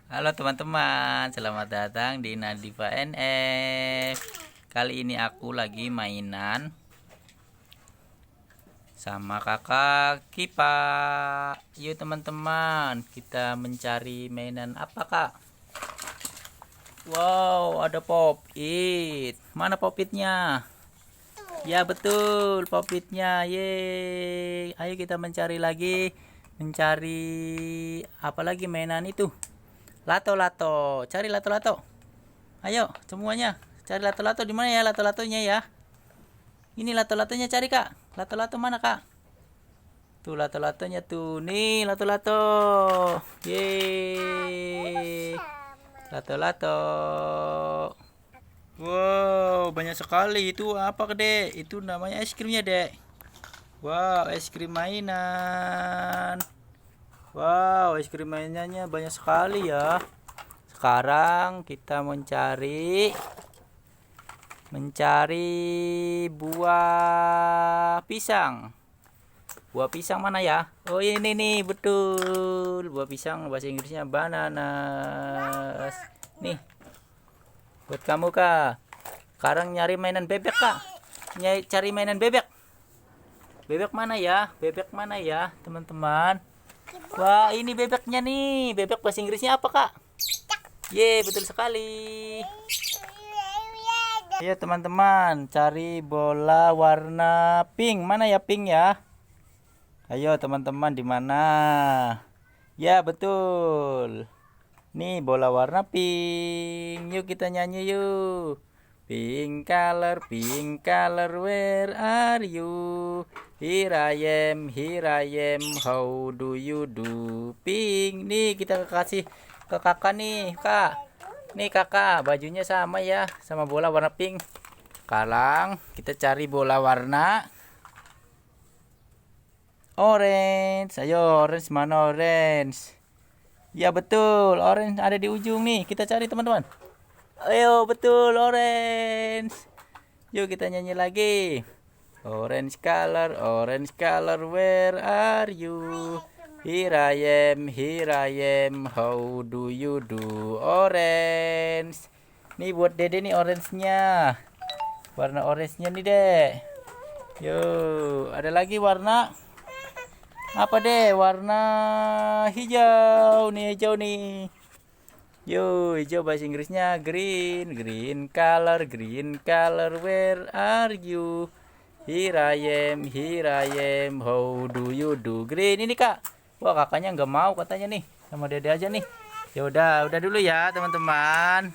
Halo teman-teman, selamat datang di Nadifa NF. Kali ini aku lagi mainan sama kakak Kipa. Yuk teman-teman, kita mencari mainan apa kak? Wow, ada pop it. Mana pop itnya? Ya betul, pop itnya. Yeay. Ayo kita mencari lagi. Mencari apa lagi mainan itu? Lato-lato, cari lato-lato. Ayo semuanya, cari lato-lato di mana ya lato-latonya ya? Ini lato-latonya cari kak. Lato-lato mana kak? Tuh lato-latonya tuh, nih lato-lato. Yeay, lato-lato. Wow, banyak sekali. Itu apa dek? Itu namanya es krimnya dek. Wow, es krim mainan. Wow, es krim mainannya banyak sekali ya. Sekarang kita mencari buah pisang. Buah pisang mana ya? Oh ini nih betul. Buah pisang bahasa Inggrisnya bananas. Nih, buat kamu kak. Sekarang nyari mainan bebek kak. Cari mainan bebek. Bebek mana ya? Bebek mana ya, teman-teman? Wah, ini bebeknya nih. Bebek bahasa Inggrisnya apa kak? Ye, betul sekali. Ayo teman-teman, cari bola warna pink. Mana ya pink ya? Ayo teman-teman, di mana? Ya, betul. Nih bola warna pink. Yuk kita nyanyi yuk. Pink color, where are you? Here I am, how do you do? Pink. Nih kita kasih ke kakak nih, kak. Nih kakak, bajunya sama ya, sama bola warna pink. Sekarang kita cari bola warna orange. Ayo, orange mana orange? Ya betul, orange ada di ujung nih. Kita cari teman-teman. Ayo betul orange. Yuk kita nyanyi lagi. Orange color, where are you? Here I am, how do you do? Orange. Nih buat dede nih orange-nya. Warna orange-nya nih dek. Yuk, ada lagi warna apa deh? Warna hijau nih, hijau nih. Yo, hijau bahasa Inggrisnya green. Green color, where are you? Here I am, how do you do? Green ini kak. Wah kakaknya nggak mau katanya nih, sama dede aja nih. Ya udah dulu ya teman-teman.